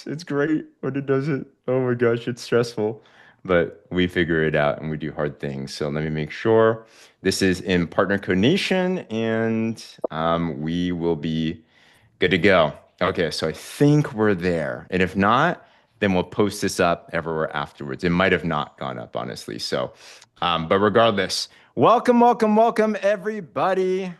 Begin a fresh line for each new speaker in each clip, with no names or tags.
works. It's great when it doesn't. Oh my gosh, it's stressful. But we figure it out and we do hard things. So let me make sure this is in PartnerCo Nation and we will be good to go. Okay, so I think we're there. And if not, then we'll post this up everywhere afterwards. It might have not gone up, honestly. So, but regardless, welcome, everybody.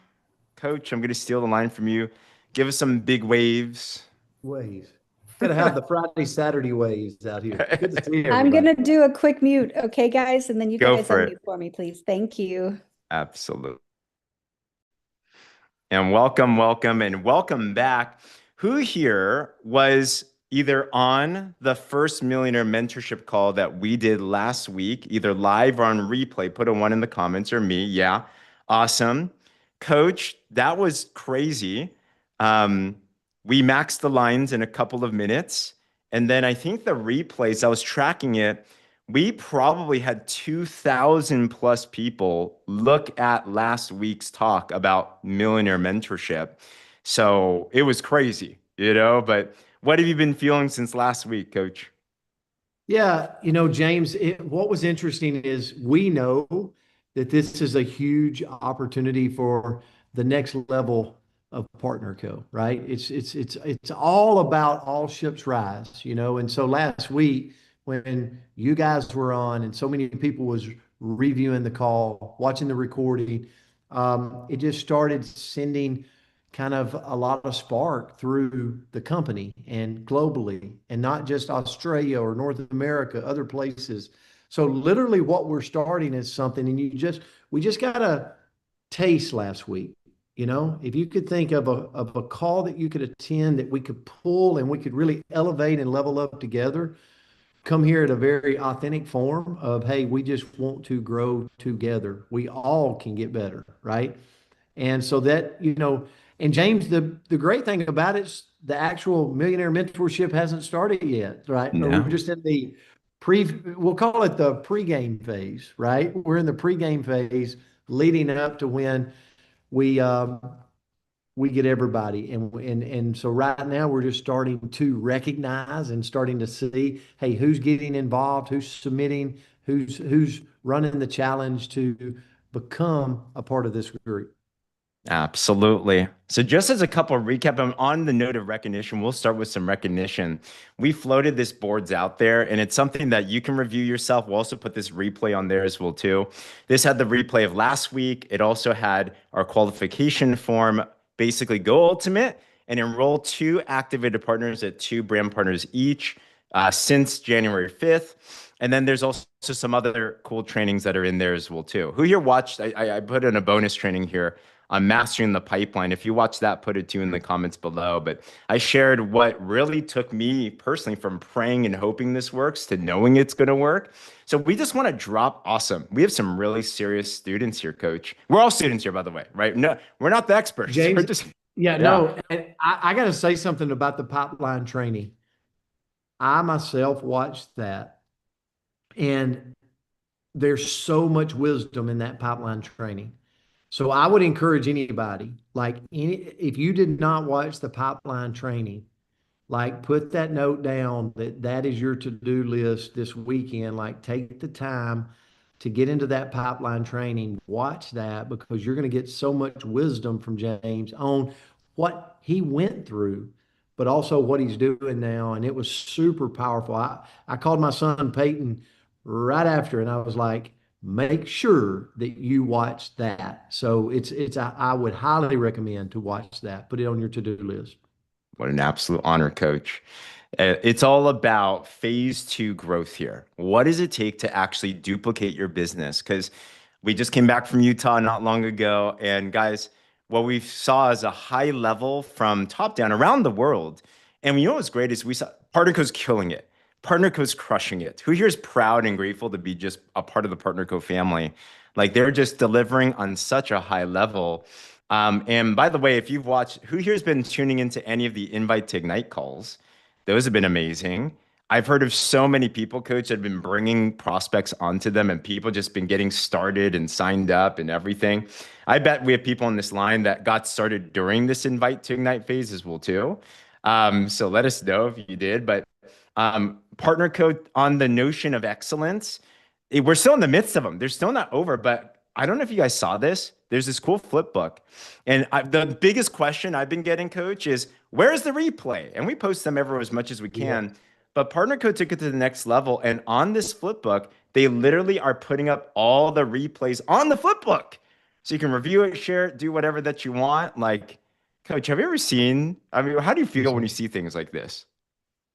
Coach, I'm going to steal the line from you. Give us some big waves.
Waves. Got to have the Friday, Saturday waves out here. Good to see
I'm
everybody.
gonna do a quick mute, okay, guys? And then you
Go
guys
for it.
unmute for me, please. Thank you.
Absolutely. And welcome back. Who here was either on the first Millionaire Mentorship call that we did last week, either live or on replay? Put a one in the comments, or me. Yeah, awesome. Coach, that was crazy. Um, we maxed the lines in a couple of minutes. And then I think the replays, I was tracking it, we probably had 2,000 plus people look at last week's talk about millionaire mentorship. So it was crazy, but what have you been feeling since last week, Coach?
Yeah, James, what was interesting is we know that this is a huge opportunity for the next level of PartnerCo, right? It's all about all ships rise, And so last week when you guys were on and so many people was reviewing the call, watching the recording, it just started sending kind of a lot of spark through the company and globally, and not just Australia or North America, other places. So literally what we're starting is something, and we just got a taste last week. If you could think of a call that you could attend that we could pull and we could really elevate and level up together, come here at a very authentic form of, hey, we just want to grow together. We all can get better, right? And so that, and James, the great thing about it is the actual millionaire mentorship hasn't started yet, right? Or we're
No.
just in the we'll call it the pregame phase, right? We're in the pregame phase leading up to when we we get everybody. And so right now we're just starting to recognize and starting to see, hey, who's getting involved, who's submitting, who's running the challenge to become a part of this group.
Absolutely. So just as a couple of recap, I'm on the note of recognition. We'll start with some recognition. We floated this boards out there, and it's something that you can review yourself. We'll also put this replay on there as well too. This had the replay of last week. It also had our qualification form, basically go ultimate and enroll two activated partners at two brand partners each since January 5th. And then there's also some other cool trainings that are in there as well too. Who here watched? I put in a bonus training here on mastering the pipeline. If you watch that, put it too in the comments below. But I shared what really took me personally from praying and hoping this works to knowing it's going to work. So we just want to drop awesome. We have some really serious students here, Coach. We're all students here, by the way, right? No, we're not the experts. We're
James,
just,
yeah,
yeah.
no, and I got to say something about the pipeline training. I myself watched that, and there's so much wisdom in that pipeline training. So I would encourage anybody, if you did not watch the pipeline training, like put that note down that that is your to-do list this weekend. Like take the time to get into that pipeline training, watch that because you're going to get so much wisdom from James on what he went through, but also what he's doing now. And it was super powerful. I called my son Peyton right after and I was like, make sure that you watch that. So I would highly recommend to watch that. Put it on your to-do list.
What an absolute honor, Coach. It's all about phase two growth here. What does it take to actually duplicate your business? Because we just came back from Utah not long ago. And guys, what we saw is a high level from top down around the world. And you know what's great is we saw PartnerCo's killing it. PartnerCo's crushing it. Who here is proud and grateful to be just a part of the PartnerCo family? Like they're just delivering on such a high level. And by the way, if you've watched, who here's been tuning into any of the Invite to Ignite calls? Those have been amazing. I've heard of so many people, Coach, that have been bringing prospects onto them and people just been getting started and signed up and everything. I bet we have people on this line that got started during this Invite to Ignite phase as well, too. So let us know if you did. But PartnerCo on the notion of excellence. We're still in the midst of them. They're still not over, but I don't know if you guys saw this. There's this cool flip book. And the biggest question I've been getting, Coach, is where's the replay? And we post them everywhere as much as we
Yeah.
can. But PartnerCo took it to the next level. And on this flip book, they literally are putting up all the replays on the flip book. So you can review it, share it, do whatever that you want. Like, Coach, have you ever seen? I mean, how do you feel when you see things like this?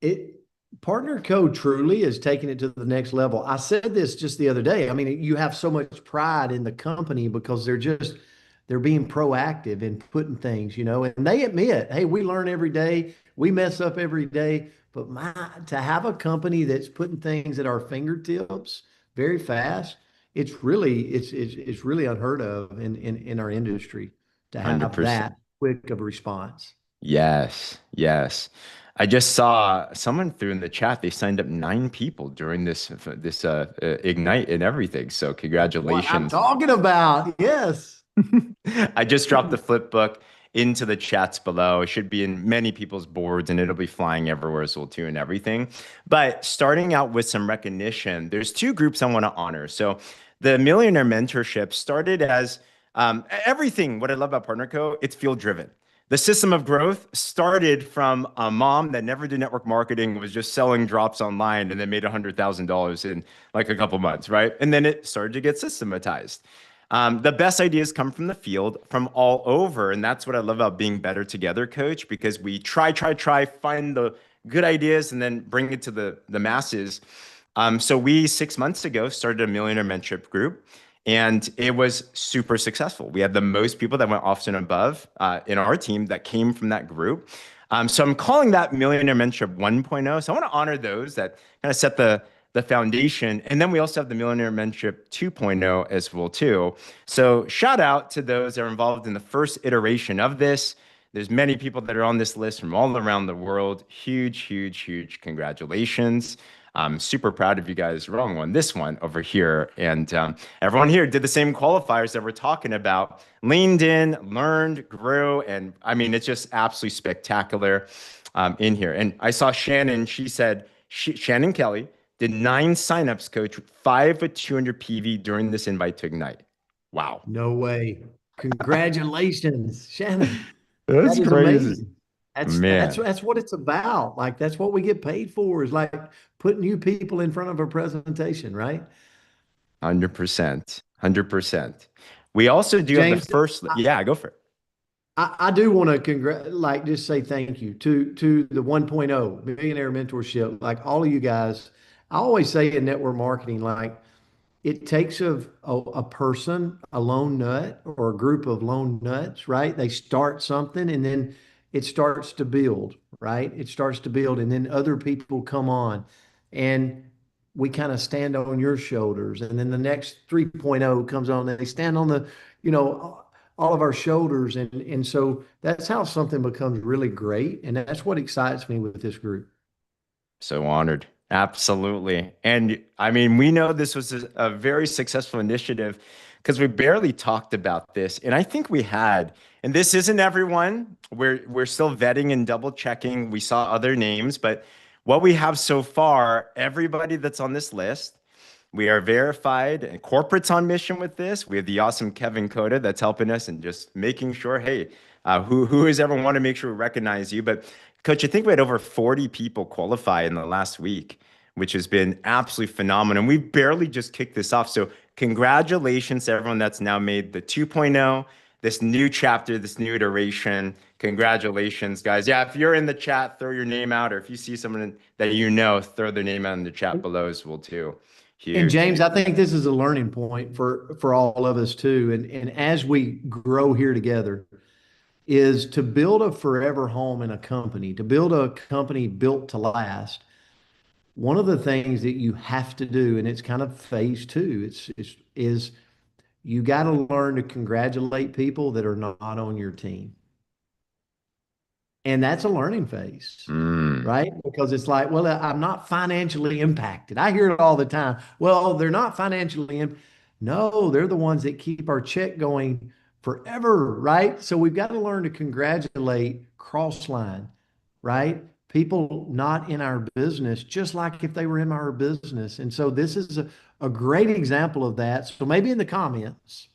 It PartnerCo truly is taking it to the next level. I said this just the other day. I mean, you have so much pride in the company because they're being proactive in putting things, and they admit, hey, we learn every day, we mess up every day. But to have a company that's putting things at our fingertips very fast, it's really unheard of in our industry to have
100%.
that quick of a response.
Yes, yes. I just saw someone threw in the chat. They signed up 9 people during this Ignite and everything. So
What I'm
congratulations.
talking about. Yes.
I just dropped the flip book into the chats below. It should be in many people's boards and it'll be flying everywhere as well too and everything. But starting out with some recognition, there's 2 groups I want to honor. So the Millionaire Mentorship started as everything. What I love about PartnerCo, it's field driven. The system of growth started from a mom that never did network marketing, was just selling drops online, and then made $100,000 in like a couple months, right? And then it started to get systematized. The best ideas come from the field, from all over. And that's what I love about being better together, Coach, because we try, find the good ideas and then bring it to the masses. So we 6 months ago started a Millionaire Mentorship group, and it was super successful. We had the most people that went off and above in our team that came from that group. So I'm calling that Millionaire Mentorship 1.0. So I want to honor those that kind of set the foundation. And then we also have the Millionaire Mentorship 2.0 as well too. So shout out to those that are involved in the first iteration of this. There's many people that are on this list from all around the world. Huge, huge, huge congratulations. I'm super proud of you guys. Wrong one, this one over here. And everyone here did the same qualifiers that we're talking about, leaned in, learned, grew. And I mean, it's just absolutely spectacular in here. And I saw Shannon, she said, Shannon Kelly did 9 signups, Coach, 5 with 200 PV during this invite to Ignite. Wow.
No way. Congratulations, Shannon.
That's
That is
crazy.
amazing. That's
Man,
that's what it's about. Like that's what we get paid for is like putting new people in front of a presentation, right?
100%. 100%. We also do have the
James,
first, yeah, go for it.
I do want to like just say thank you to the 1.0 Millionaire Mentorship, like all of you guys. I always say in network marketing, like it takes a person, a lone nut or a group of lone nuts, right? They start something and then it starts to build, right? It starts to build and then other people come on and we kind of stand on your shoulders. And then the next 3.0 comes on and they stand on you know, all of our shoulders. And so that's how something becomes really great. And that's what excites me with this group.
So honored. Absolutely. And I mean, we know this was a very successful initiative because we barely talked about this. And I think we had, and this isn't everyone. We're still vetting and double checking. We saw other names, but what we have so far, everybody that's on this list, we are verified and corporate's on mission with this. We have the awesome Kevin Coda that's helping us and just making sure, hey, who is ever want to make sure we recognize you. But Coach, I think we had over 40 people qualify in the last week, which has been absolutely phenomenal. And we barely just kicked this off. So congratulations to everyone that's now made the 2.0, this new chapter, this new iteration. Congratulations, guys. Yeah, if you're in the chat, throw your name out, or if you see someone that you know, throw their name out in the chat below as well too.
And
Huge.
James, I think this is a learning point for all of us too. And as we grow here together, is to build a forever home in a company, to build a company built to last. One of the things that you have to do, and it's kind of phase 2, is you got to learn to congratulate people that are not on your team. And that's a learning phase,
Mm.
right? Because it's like, well, I'm not financially impacted. I hear it all the time. Well, they're not financially No, they're the ones that keep our check going forever, right? So we've got to learn to congratulate cross line, right? people not in our business, just like if they were in our business. And so this is a great example of that. So maybe in the comments,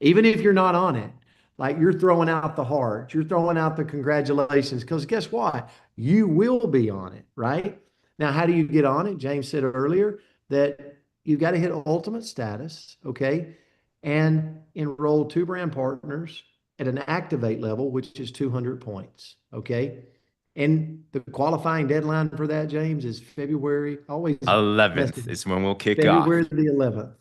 even if you're not on it, like you're throwing out the heart, you're throwing out the congratulations, because guess what? You will be on it, right? Now, how do you get on it? James said earlier that you've got to hit ultimate status, okay? And enroll 2 brand partners at an activate level, which is 200 points, okay? And the qualifying deadline for that, James, is February. I always mess
11th
it.
is when we'll kick
February
off.
the 11th.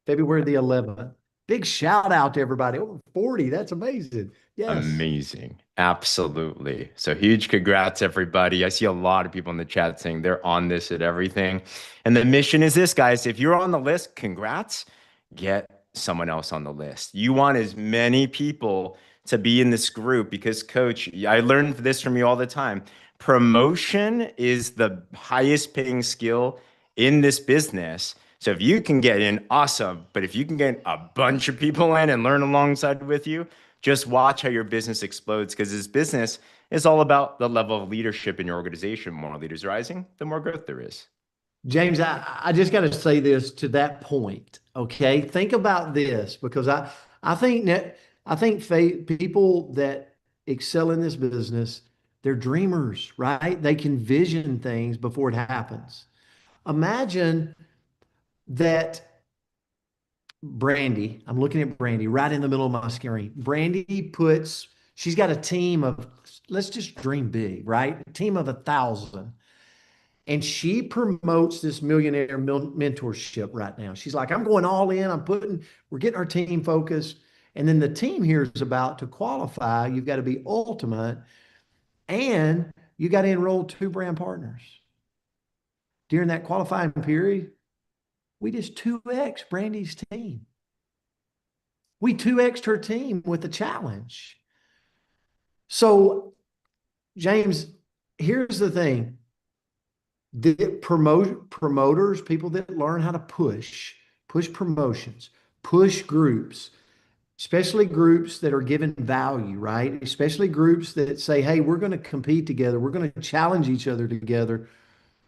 February the 11th. Big shout out to everybody. Over 40. That's amazing. Yes.
Amazing. Absolutely. So huge congrats, everybody. I see a lot of people in the chat saying they're on this at everything. And the mission is this, guys. If you're on the list, congrats. Get someone else on the list. You want as many people to be in this group because, Coach, I learned this from you all the time. Promotion is the highest paying skill in this business. So if you can get in, awesome. But if you can get a bunch of people in and learn alongside with you, just watch how your business explodes, because this business is all about the level of leadership in your organization. More leaders rising, the more growth there is.
James, I just got to say this to that point. Okay. Think about this because I think that people that excel in this business, they're dreamers, right? They can vision things before it happens. Imagine that Brandy, I'm looking at Brandy right in the middle of my screen. She's got a team of, let's just dream big, right? A team of 1,000. And she promotes this millionaire mentorship right now. She's like, I'm going all in. We're getting our team focused. And then the team here is about to qualify. You've got to be ultimate and you got to enroll 2 brand partners. During that qualifying period, we just 2x Brandy's team. We 2x'd her team with a challenge. So, James, here's the thing. The promoters, people that learn how to push promotions, push groups, especially groups that are given value, right? Especially groups that say, hey, we're going to compete together. We're going to challenge each other together.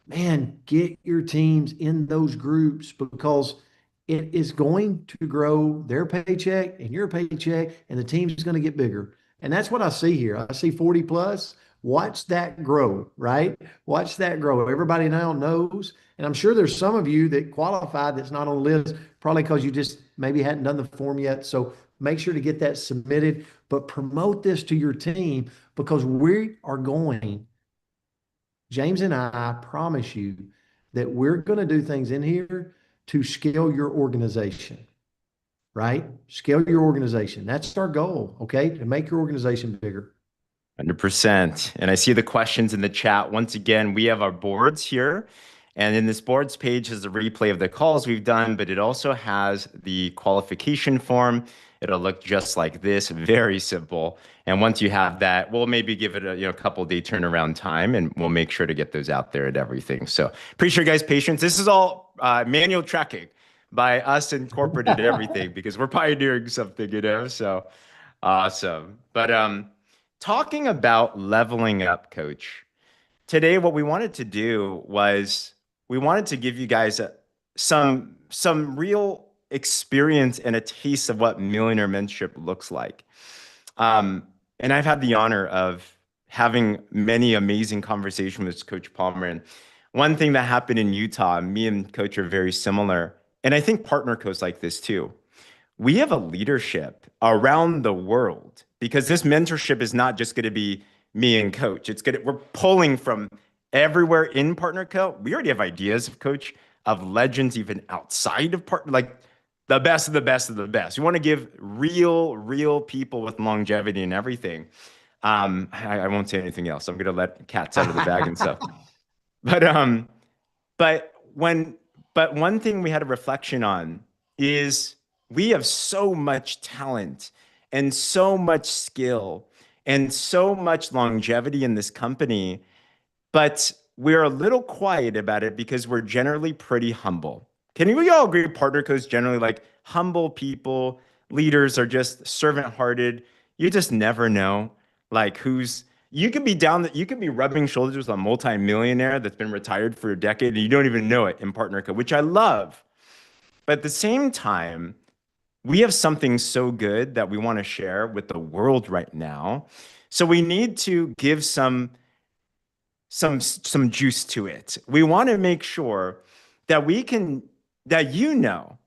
Man, get your teams in those groups because it is going to grow their paycheck and your paycheck, and the team is going to get bigger. And that's what I see here. I see 40 plus. Watch that grow, right? Watch that grow. Everybody now knows. And I'm sure there's some of you that qualified that's not on the list, probably because you just maybe hadn't done the form yet. So make sure to get that submitted, but promote this to your team because we are going, James and I promise you that we're going to do things in here to scale your organization, right? Scale your organization. That's our goal, okay? To make your organization bigger.
100%. And I see the questions in the chat. Once again, we have our boards here. And in this boards page is a replay of the calls we've done, but it also has the qualification form. It'll look just like this, very simple. And once you have that, we'll maybe give it a couple day turnaround time, and we'll make sure to get those out there and everything. So appreciate your guys' patience. This is all manual tracking by us in corporate and everything because we're pioneering something. So awesome. But talking about leveling up, Coach, today what we wanted to do was we wanted to give you guys some real experience and a taste of what millionaire mentorship looks like. And I've had the honor of having many amazing conversations with Coach Palmer. And one thing that happened in Utah, me and Coach are very similar. And I think PartnerCo is like this too. We have a leadership around the world because this mentorship is not just going to be me and Coach. We're pulling from everywhere in PartnerCo. We already have ideas of Coach, of legends even outside of like the best of the best of the best. We want to give real people with longevity and everything. I won't say anything else. I'm going to let cats out of the bag and stuff. But one thing we had a reflection on is we have so much talent and so much skill and so much longevity in this company, but we're a little quiet about it because we're generally pretty humble. Can we all agree PartnerCo is generally like humble people? Leaders are just servant-hearted. You just never know like who's You could be you could be rubbing shoulders with a multimillionaire that's been retired for a decade and you don't even know it in PartnerCo, which I love. But at the same time, we have something so good that we want to share with the world right now. So we need to give some juice to it. We want to make sure that we can that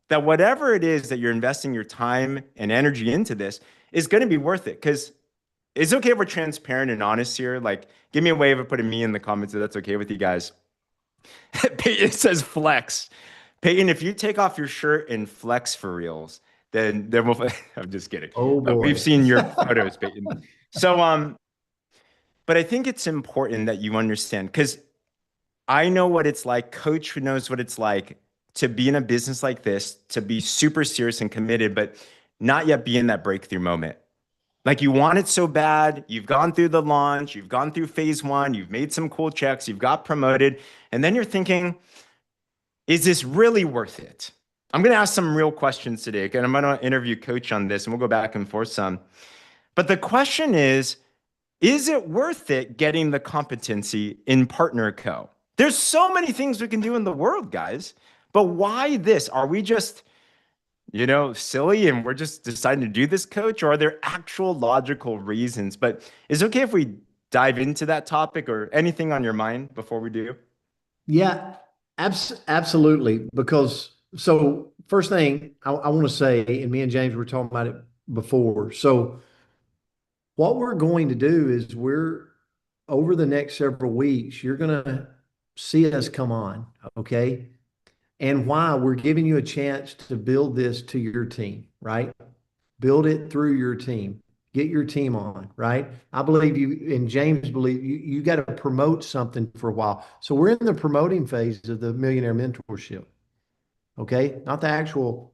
that whatever it is that you're investing your time and energy into this is going to be worth it. Because it's okay if we're transparent and honest here. Like, give me a way of putting me in the comments if that's okay with you guys. Peyton says flex. Peyton, if you take off your shirt and flex for reals, then we'll. I'm just kidding.
Oh
We've
boy.
seen your photos, Peyton. So but I think it's important that you understand because I know what it's like. Coach who knows what it's like to be in a business like this, to be super serious and committed, but not yet be in that breakthrough moment. Like you want it so bad, you've gone through the launch, you've gone through phase one, you've made some cool checks, you've got promoted, and then you're thinking, is this really worth it? I'm going to ask some real questions today, and I'm going to interview Coach on this, and we'll go back and forth some. But the question is it worth it getting the competency in PartnerCo? There's so many things we can do in the world, guys. But why this? Are we just, silly and we're just deciding to do this, Coach? Or are there actual logical reasons? But is it okay if we dive into that topic or anything on your mind before we do?
Yeah, absolutely. Because so first thing I want to say, and me and James were talking about it before. So what we're going to do is over the next several weeks, you're going to see us come on, okay? And why we're giving you a chance to build this to your team, right? Build it through your team. Get your team on, right? I believe you and James believe you got to promote something for a while. So we're in the promoting phase of the Millionaire Mentorship. Okay? Not the actual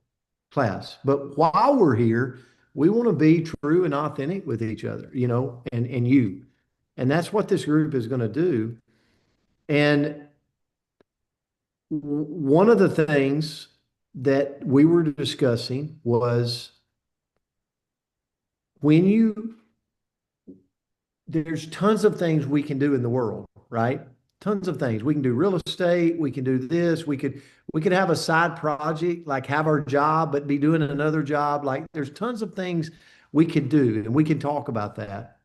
class. But while we're here, we want to be true and authentic with each other, and you. And that's what this group is going to do. And one of the things that we were discussing was there's tons of things we can do in the world, right? Tons of things. We can do real estate. We can do this. We could have a side project, like have our job, but be doing another job. Like there's tons of things we could do, and we can talk about that.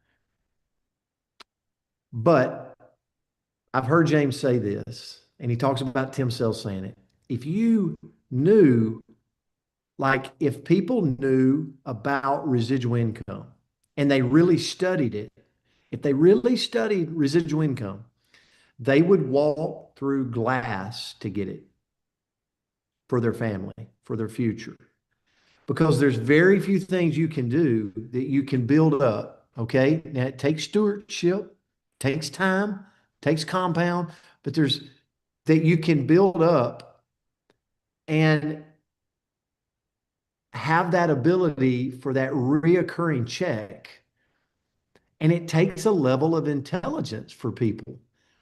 But I've heard James say this, and he talks about Tim Sells saying it. If you knew, like if people knew about residual income and they really studied it, if they really studied residual income, they would walk through glass to get it for their family, for their future. Because there's very few things you can do that you can build up. Okay. Now it takes stewardship, takes time, takes compound, but there's that you can build up and have that ability for that reoccurring check. And it takes a level of intelligence for people.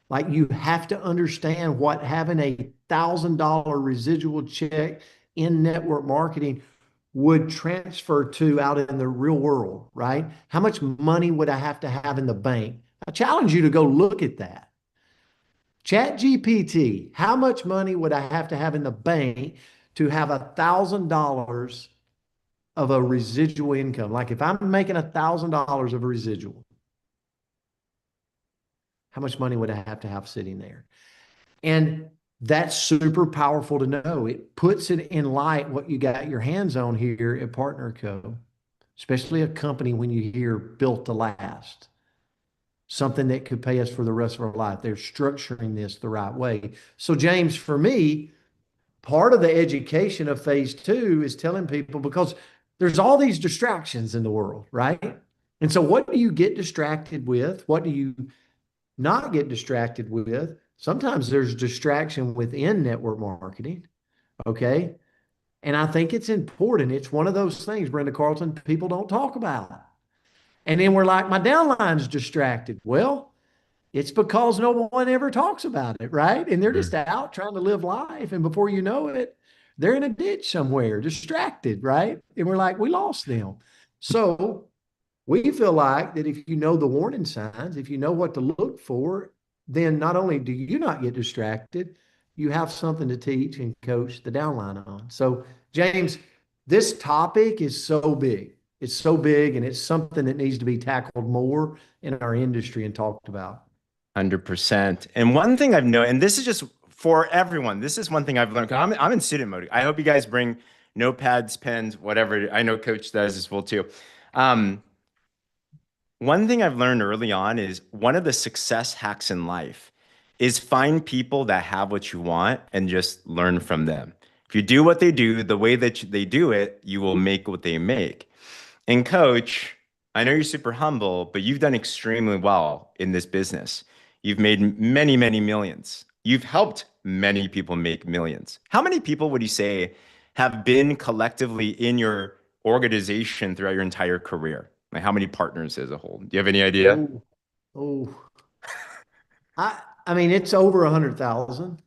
Like you have to understand what having $1,000 residual check in network marketing would transfer to out in the real world, right? How much money would I have to have in the bank? I challenge you to go look at that. Chat GPT, how much money would I have to have in the bank to have $1,000 of a residual income? Like if I'm making $1,000 of a residual, how much money would I have to have sitting there? And that's super powerful to know. It puts it in light what you got your hands on here at PartnerCo, especially a company when you hear built to last, something that could pay us for the rest of our life. They're structuring this the right way. So James, for me, part of the education of phase two is telling people, because there's all these distractions in the world, right? And so what do you get distracted with? What do you not get distracted with? Sometimes there's distraction within network marketing. Okay. And I think it's important. It's one of those things, Brenda Carlton, people don't talk about. And then we're like, my downline's distracted. Well, it's because no one ever talks about it, right? And they're just out trying to live life. And before you know it, they're in a ditch somewhere, distracted, right? And we're like, we lost them. So we feel like that if you know the warning signs, if you know what to look for, then not only do you not get distracted, you have something to teach and coach the downline on. So, James, this topic is so big. It's so big, and it's something that needs to be tackled more in our industry and talked about.
100%. And one thing I've known, and this is just for everyone, this is one thing I've learned. I'm in student mode. I hope you guys bring notepads, pens, whatever. I know Coach does as well too. Um, One thing I've learned early on is one of the success hacks in life is find people that have what you want and just learn from them. If you do what they do, the way that they do it, you will make what they make. And Coach, I know you're super humble, but you've done extremely well in this business. You've made many, many millions. You've helped many people make millions. How many people would you say have been collectively in your organization throughout your entire career? Like how many partners as a whole? Do you have any idea?
Oh, oh, I mean, it's over 100,000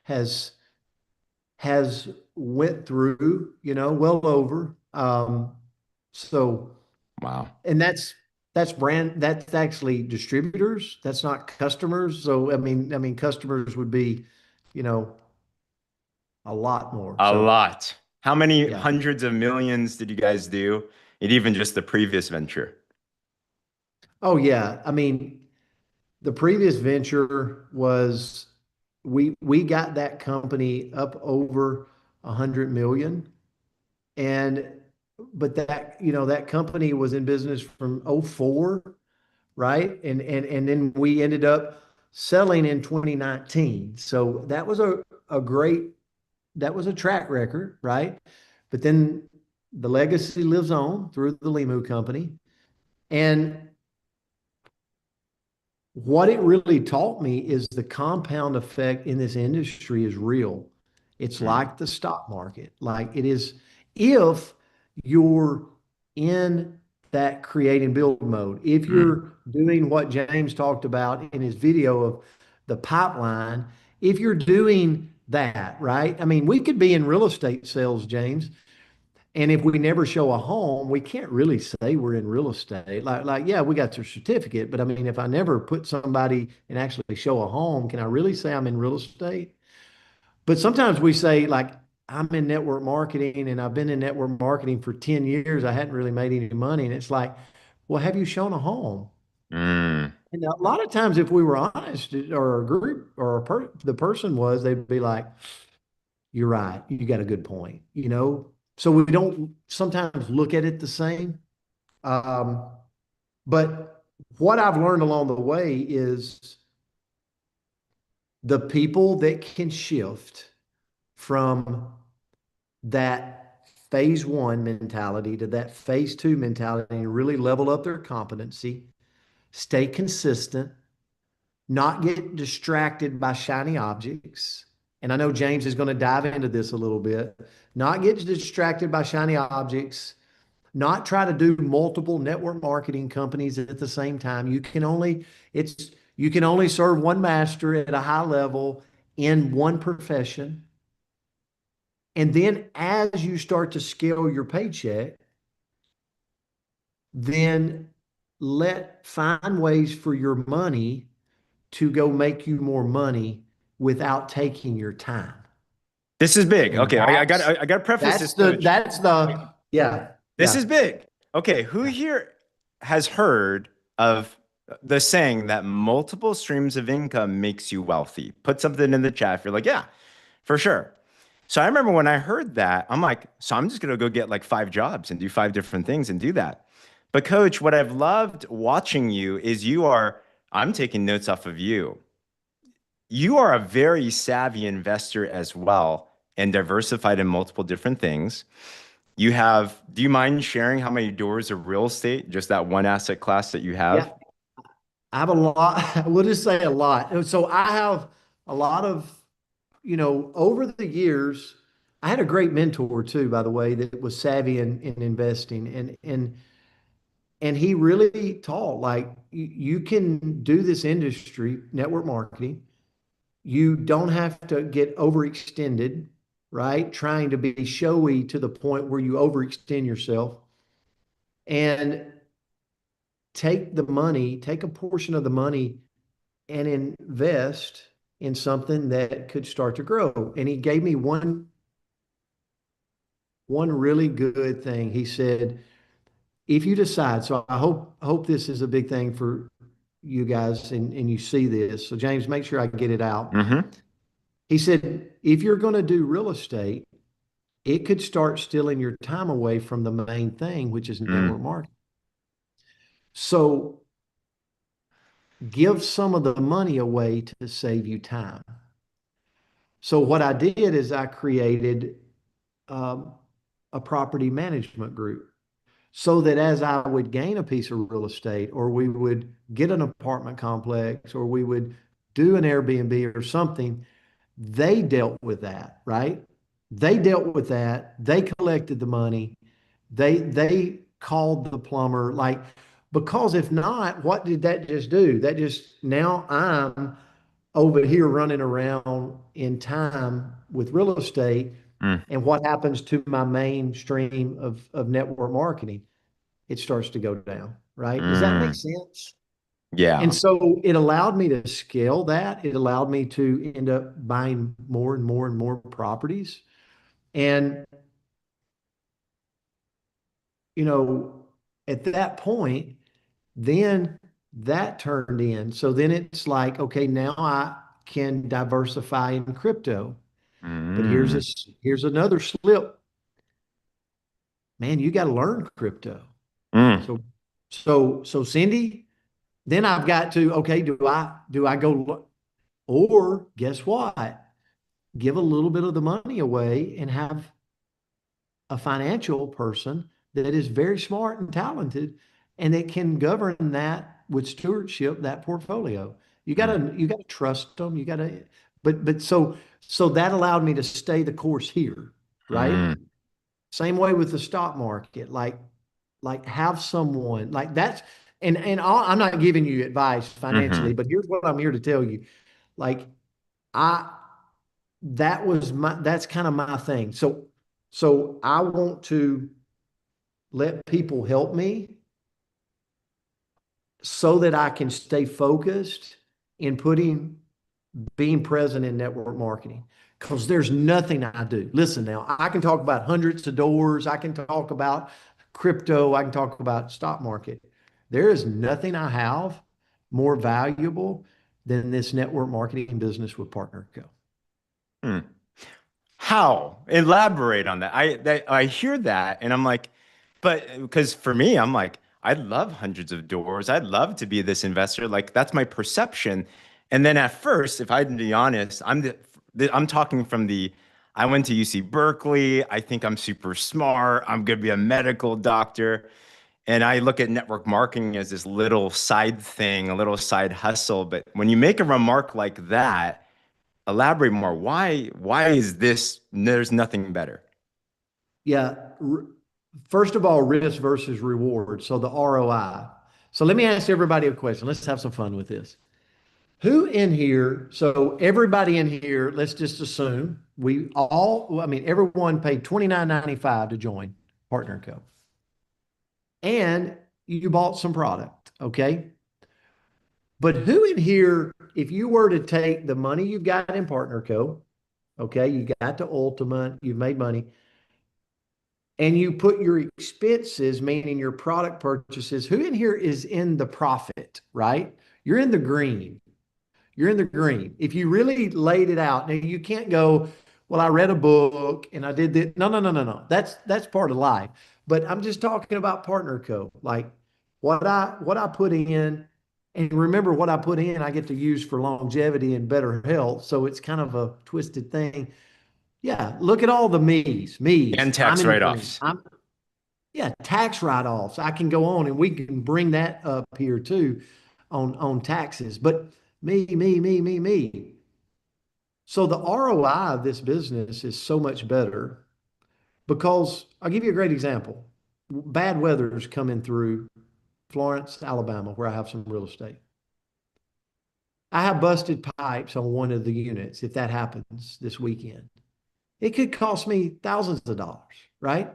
has went through, well over. So,
Wow.
and that's actually distributors. That's not customers. So, I mean, customers would be, you know, a lot more.
A
So,
lot. How many
yeah.
hundreds of millions did you guys do? And even just the previous venture?
Oh, yeah. I mean, the previous venture was we got that company up over 100 million. And but that company was in business from '04, right? And then we ended up selling in 2019. So a great that was a track record, right? But then the legacy lives on through the Limu company. And what it really taught me is the compound effect in this industry is real. It's
Mm,
like the stock market. Like it is, if you're in that create and build mode, if
mm.
you're doing what James talked about in his video of the pipeline, if you're doing that, right? I mean, we could be in real estate sales, James, and if we never show a home, we can't really say we're in real estate. Yeah, we got their certificate, but I mean, if I never put somebody and actually show a home, can I really say I'm in real estate? But sometimes we say, like, I'm in network marketing and I've been in network marketing for 10 years. I hadn't really made any money. And it's like, well, have you shown a home?
Mm.
And a lot of times, if we were honest, or a group or the person was, they'd be like, you're right. You got a good point, So we don't sometimes look at it the same. Um, but what I've learned along the way is the people that can shift from that phase one mentality to that phase two mentality and really level up their competency, stay consistent, not get distracted by shiny objects. And I know James is going to dive into this a little bit. Not get distracted by shiny objects, not try to do multiple network marketing companies at the same time. You can only serve one master at a high level in one profession. And then as you start to scale your paycheck, then find ways for your money to go make you more money without taking your time.
This is big.
And
Okay, I got to preface this, Coach.
yeah,
This
yeah,
is big. Okay, who
yeah.
here has heard of the saying that multiple streams of income makes you wealthy? Put something in the chat if you're like, yeah, for sure. So I remember when I heard that, I'm like, so I'm just gonna go get like 5 jobs and do 5 different things and do that. But Coach, what I've loved watching you is I'm taking notes off of you. You are a very savvy investor as well and diversified in multiple different things. Do you mind sharing how many doors of real estate, just that one asset class that you have?
Yeah, I have a lot. We'll just say a lot. And so I have a lot of, over the years, I had a great mentor too, by the way, that was savvy in investing. And he really taught, like, you can do this industry, network marketing. You don't have to get overextended, right? Trying to be showy to the point where you overextend yourself. And take the money, take a portion of the money and invest in something that could start to grow. And he gave me one really good thing. He said, if you decide, so I hope this is a big thing for you guys and you see this. So James, make sure I get it out.
Mm-hmm.
He said, if you're going to do real estate, it could start stealing your time away from the main thing, which is network
Mm.
marketing. So give some of the money away to save you time. So what I did is I created um, a property management group so that as I would gain a piece of real estate, or we would get an apartment complex, or we would do an Airbnb or something, they dealt with that, right? They dealt with that. They collected the money. They called the plumber, like, because if not, what did that just do? That just, now I'm over here running around in time with real estate.
Mm.
And what happens to my main stream of network marketing? It starts to go down, right? Does that make
Mm.
sense? And
Yeah.
so it allowed me to scale that. It allowed me to end up buying more and more and more properties. And, you know, at that point, then that turned in. So then it's like, okay, now I can diversify in crypto. But
Mm.
here's another slip. Man, you got to learn crypto.
Mm.
So so Cindy, then I've got to, okay, do I go, or guess what? Give a little bit of the money away and have a financial person that is very smart and talented and that can govern that with stewardship, that portfolio.
Mm.
You gotta trust them. You gotta, but so that allowed me to stay the course here, right?
Mm.
Same way with the stock market, like have someone like that's, I'm not giving you advice financially,
Mm-hmm.
but here's what I'm here to tell you. Like I that's kind of my thing. So I want to let people help me so that I can stay focused in being present in network marketing. Because there's nothing I do. Listen now, I can talk about hundreds of doors, I can talk about crypto, I can talk about stock market. There is nothing I have more valuable than this network marketing business with PartnerCo.
Mm. How? Elaborate on that. I hear that and I'm like, but because for me, I'm like, I'd love hundreds of doors. I'd love to be this investor. Like that's my perception. And then at first, if I'd be honest, I'm talking from the I went to UC Berkeley. I think I'm super smart. I'm gonna be a medical doctor. And I look at network marketing as this little side thing, a little side hustle. But when you make a remark like that, elaborate more. Why is this? There's nothing better.
Yeah. First of all, risk versus reward. So the ROI. So let me ask everybody a question. Let's have some fun with this. Who in here, so everybody in here, let's just assume we all, I mean, everyone paid $29.95 to join PartnerCo. And you bought some product, okay? But who in here, if you were to take the money you've got in PartnerCo, okay, you got to Ultimate, you've made money, and you put your expenses, meaning your product purchases, who in here is in the profit, right? You're in the green. You're in the green. If you really laid it out, now you can't go, well, I read a book and I did this. No, no, no, no, no. That's part of life. But I'm just talking about PartnerCo, like what I put in, and remember what I put in, I get to use for longevity and better health. So it's kind of a twisted thing. Yeah, look at all the me's, me's.
And
I'm
tax
in the green.
write-offs.
Yeah, tax write-offs. I can go on and we can bring that up here too on taxes. But me. So the ROI of this business is so much better because I'll give you a great example. Bad weather is coming through Florence, Alabama, where I have some real estate. I have busted pipes on one of the units if that happens this weekend. It could cost me thousands of dollars, right?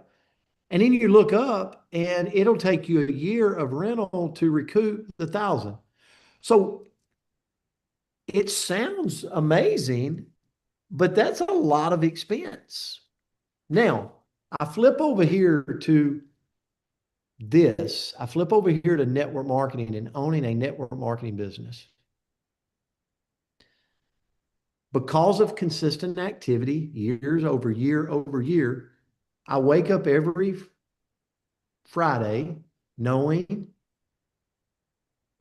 And then you look up and it'll take you a year of rental to recoup the 1,000. So it sounds amazing, but that's a lot of expense. Now, I flip over here to this. I flip over here to network marketing and owning a network marketing business. Because of consistent activity, years over year over year, I wake up every Friday knowing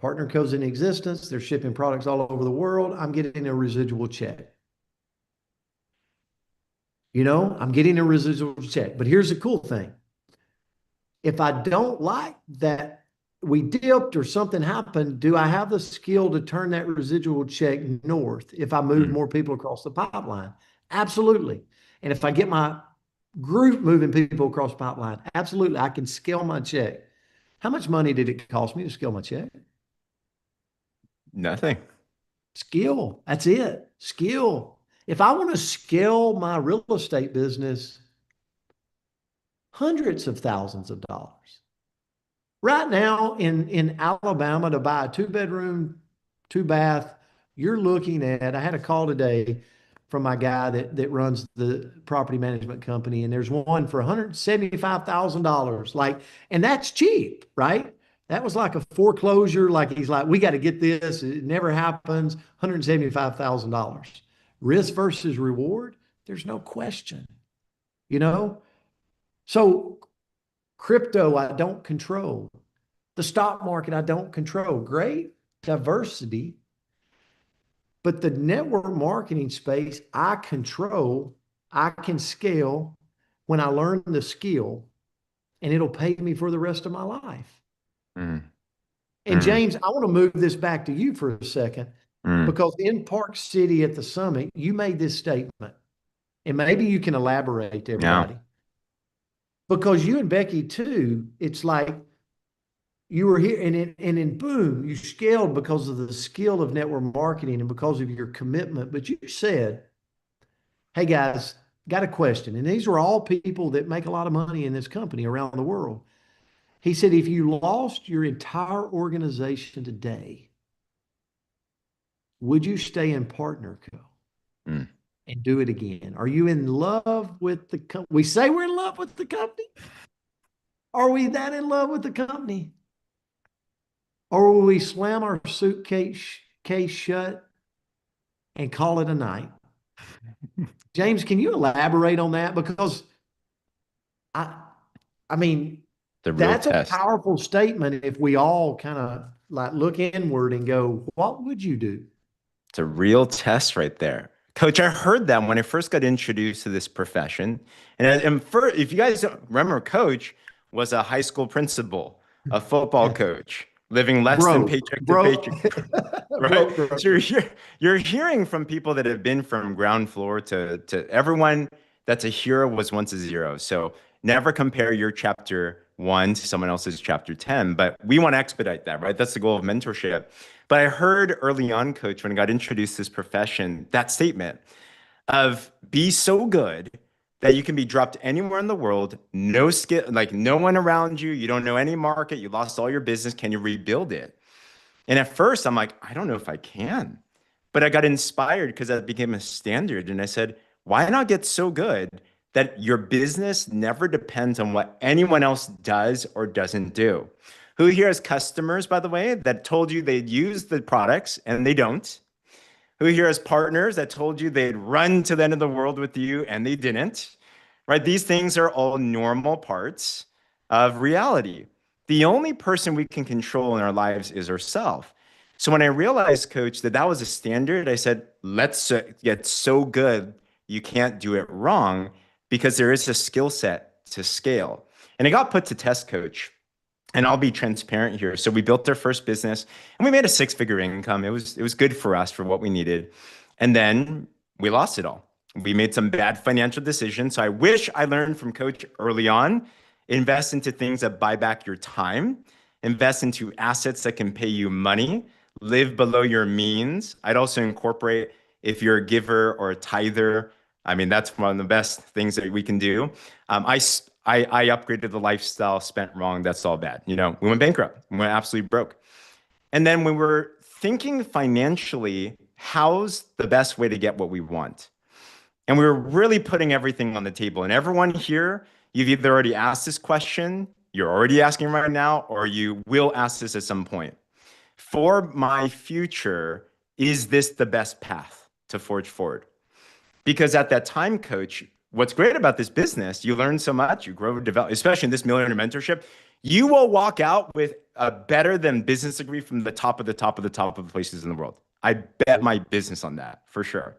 PartnerCo's in existence. They're shipping products all over the world. I'm getting a residual check. I'm getting a residual check. But here's the cool thing. If I don't like that we dipped or something happened, do I have the skill to turn that residual check north if I move more people across the pipeline? Absolutely. And if I get my group moving people across the pipeline, absolutely, I can scale my check. How much money did it cost me to scale my check?
Nothing.
Skill. That's it. Skill. If I want to scale my real estate business, hundreds of thousands of dollars. Right now in Alabama, to buy a 2-bedroom, 2-bath, you're looking at, I had a call today from my guy that runs the property management company, and there's one for $175,000. And that's cheap, right? That was like a foreclosure. Like he's like, we got to get this. It never happens. $175,000. Risk versus reward, there's no question, you know? So crypto, I don't control. The stock market, I don't control. Great diversity. But the network marketing space, I control. I can scale when I learn the skill, and it'll pay me for the rest of my life.
Mm.
And James, I want to move this back to you for a second, because in Park City at the summit, you made this statement, and maybe you can elaborate to everybody.
Yeah.
Because you and Becky too, it's like you were here and then boom, you scaled because of the skill of network marketing and because of your commitment. But you said, hey guys, got a question. And these were all people that make a lot of money in this company around the world. He said, if you lost your entire organization today, would you stay in PartnerCo and do it again? Are you in love with the company? We say we're in love with the company. Are we that in love with the company? Or will we slam our suitcase case shut and call it a night? James, can you elaborate on that? Because I mean, that's a powerful statement if we all kind of like look inward and go, what would you do?
It's a real test right there. Coach, I heard that when I first got introduced to this profession. And if you guys don't remember, Coach was a high school principal, a football coach, living less than paycheck to paycheck. Right? So you're hearing from people that have been from ground floor to everyone that's a hero was once a zero. So never compare your chapter 1 to someone else's chapter 10. But we want to expedite that, right? That's the goal of mentorship. But I heard early on, Coach, when I got introduced to this profession, that statement of be so good that you can be dropped anywhere in the world, no skill, like no one around you, you don't know any market, you lost all your business, can you rebuild it? And at first I'm like, I don't know if I can. But I got inspired because that became a standard. And I said, why not get so good that your business never depends on what anyone else does or doesn't do? Who here has customers, by the way, that told you they'd use the products and they don't? Who here has partners that told you they'd run to the end of the world with you and they didn't? Right? These things are all normal parts of reality. The only person we can control in our lives is ourselves. So when I realized, Coach, that was a standard, I said, let's get so good you can't do it wrong, because there is a skill set to scale. And it got put to test, Coach. And I'll be transparent here. So we built our first business and we made a 6-figure income. It was good for us for what we needed. And then we lost it all. We made some bad financial decisions. So I wish I learned from Coach early on. Invest into things that buy back your time. Invest into assets that can pay you money. Live below your means. I'd also incorporate, if you're a giver or a tither, I mean, that's one of the best things that we can do. I upgraded the lifestyle, spent wrong. That's all bad. You know, we went bankrupt. We went absolutely broke. And then when we're thinking financially, how's the best way to get what we want? And we were really putting everything on the table. And everyone here, you've either already asked this question, you're already asking right now, or you will ask this at some point. For my future, is this the best path to forge forward? Because at that time, coach, what's great about this business, you learn so much, you grow, develop, especially in this millionaire mentorship, you will walk out with a better than business degree from the top of the top of the top of the places in the world. I bet my business on that for sure.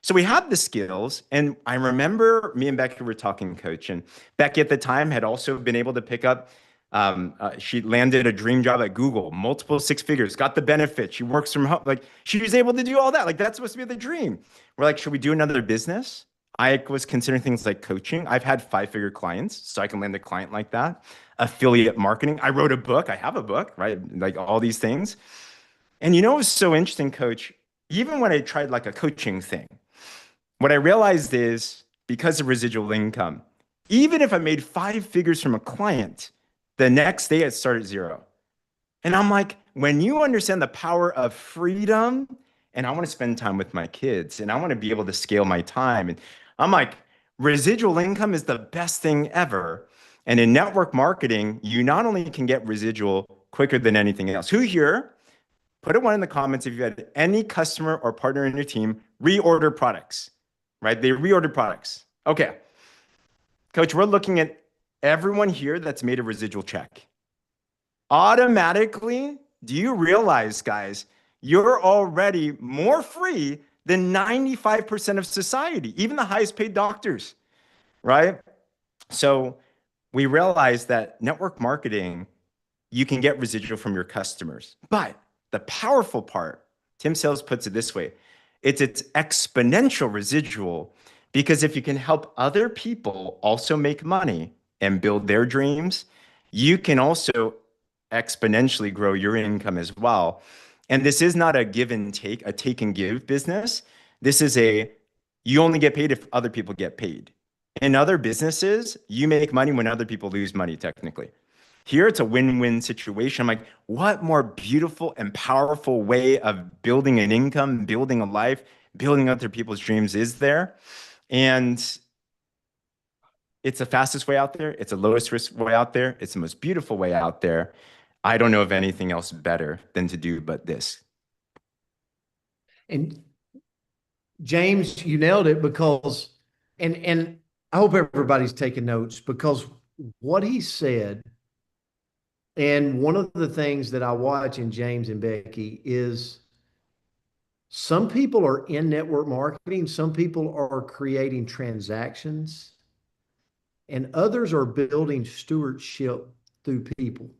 So we had the skills, and I remember me and Becky were talking, coach, and Becky at the time had also been able to pick up. She landed a dream job at Google, multiple six figures, got the benefits. She works from home, like she was able to do all that. Like that's supposed to be the dream. We're like, should we do another business? I was considering things like coaching. I've had five-figure clients, so I can land a client like that. Affiliate marketing. I wrote a book. I have a book, right? Like all these things. And you know what's so interesting, coach? Even when I tried like a coaching thing, what I realized is because of residual income, even if I made five figures from a client, the next day it started at zero. And I'm like, when you understand the power of freedom, and I want to spend time with my kids and I want to be able to scale my time. And I'm like, residual income is the best thing ever. And in network marketing, you not only can get residual quicker than anything else. Who here? Put a one in the comments if you had any customer or partner in your team reorder products, right? They reorder products. Okay. Coach, we're looking at everyone here that's made a residual check. Automatically, do you realize, guys, you're already more free than 95% of society, even the highest paid doctors, right? So we realized that network marketing, you can get residual from your customers. But the powerful part, Tim Sales puts it this way, it's exponential residual because if you can help other people also make money and build their dreams, you can also exponentially grow your income as well. And this is not a give and take, a take and give business. This is you only get paid if other people get paid. In other businesses, you make money when other people lose money, technically. Here, it's a win-win situation. I'm like, what more beautiful and powerful way of building an income, building a life, building other people's dreams is there? And it's the fastest way out there. It's the lowest risk way out there. It's the most beautiful way out there. I don't know of anything else better than to do but this.
And James, you nailed it because, and I hope everybody's taking notes because what he said, and one of the things that I watch in James and Becky is some people are in network marketing, some people are creating transactions, and others are building stewardship through people.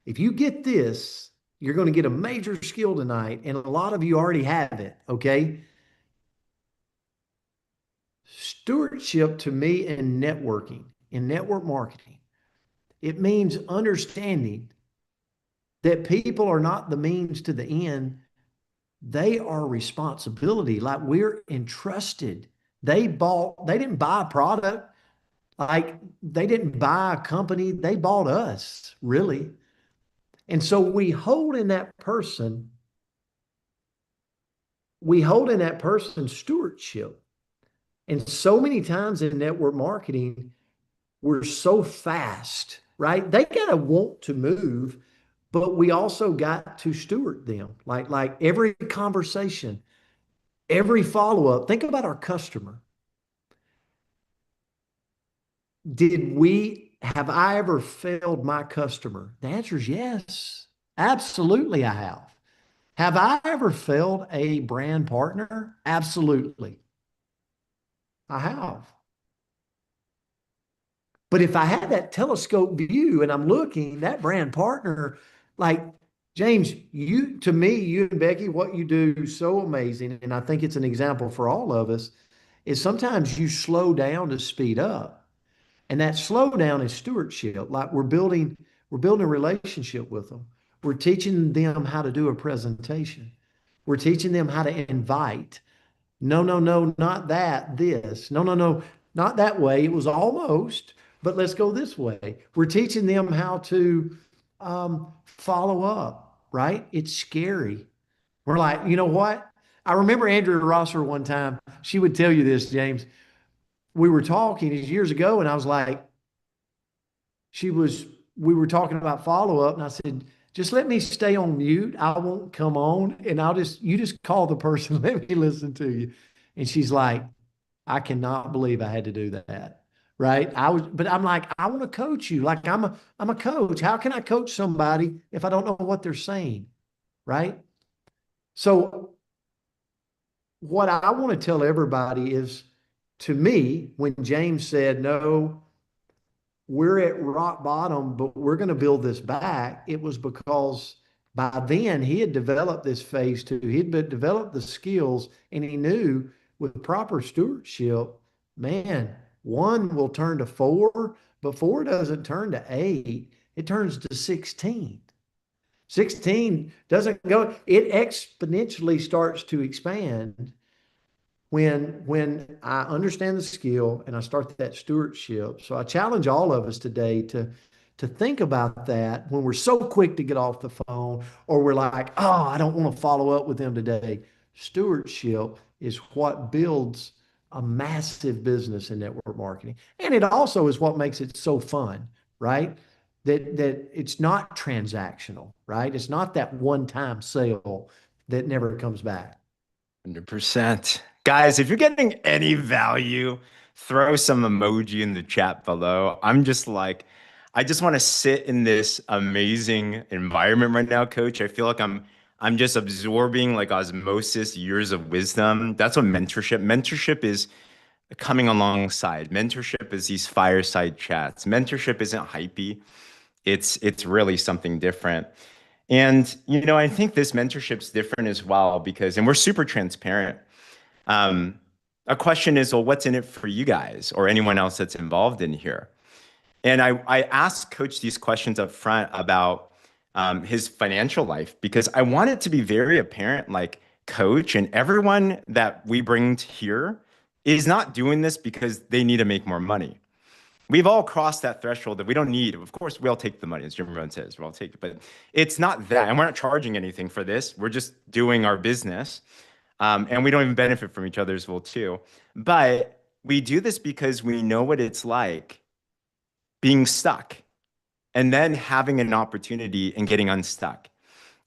If you get this, you're going to get a major skill tonight, and a lot of you already have it, okay? Stewardship to me in networking, in network marketing, it means understanding that people are not the means to the end. They are responsibility. Like we're entrusted. They didn't buy a product. Like they didn't buy a company. They bought us, really. And so we hold in that person stewardship. And so many times in network marketing, we're so fast, right? They got to want to move, but we also got to steward them. Like every conversation, every follow-up. Think about our customer. Have I ever failed my customer? The answer is yes. Absolutely, I have. Have I ever failed a brand partner? Absolutely. I have. But if I had that telescope view and I'm looking, that brand partner, like James, to me, you and Becky, what you do so amazing, and I think it's an example for all of us, is sometimes you slow down to speed up. And that slowdown is stewardship. Like we're building a relationship with them. We're teaching them how to do a presentation. We're teaching them how to invite. No, no, no, not that, this. No, no, no, not that way. It was almost, but let's go this way. We're teaching them how to follow up, right? It's scary. We're like, you know what? I remember Andrea Rosser one time, she would tell you this, James. We were talking years ago, and I was like, she was, we were talking about follow up, and I said, just let me stay on mute. I won't come on, and you just call the person, let me listen to you. And she's like, I cannot believe I had to do that. Right. But I'm like, I want to coach you. Like I'm a coach. How can I coach somebody if I don't know what they're saying? Right. So what I want to tell everybody is, to me, when James said, no, we're at rock bottom, but we're going to build this back, it was because by then he had developed this phase two. He'd developed the skills, and he knew with proper stewardship, man, one will turn to four, but four doesn't turn to eight, it turns to 16. 16 doesn't go, it exponentially starts to expand when I understand the skill and I start that stewardship. So I challenge all of us today to think about that when we're so quick to get off the phone, or we're like, oh, I don't want to follow up with them today. Stewardship is what builds a massive business in network marketing. And it also is what makes it so fun, right? That it's not transactional, right? It's not that one-time sale that never comes back.
100%. Guys, if you're getting any value, throw some emoji in the chat below. I just want to sit in this amazing environment right now, Coach. I feel like I'm just absorbing like osmosis, years of wisdom. That's what mentorship is coming alongside. Mentorship is these fireside chats. Mentorship isn't hypey. It's really something different. And I think this mentorship's different as well because, and we're super transparent. Um, a question is, well, what's in it for you guys or anyone else that's involved in here? And I asked Coach these questions up front about his financial life because I want it to be very apparent, like Coach and everyone that we bring here is not doing this because they need to make more money. We've all crossed that threshold that we don't need. Of course, we all take the money, as Jim Rohn says, we'll all take it, but it's not that. And we're not charging anything for this. We're just doing our business. And we don't even benefit from each other's will too. But we do this because we know what it's like being stuck and then having an opportunity and getting unstuck.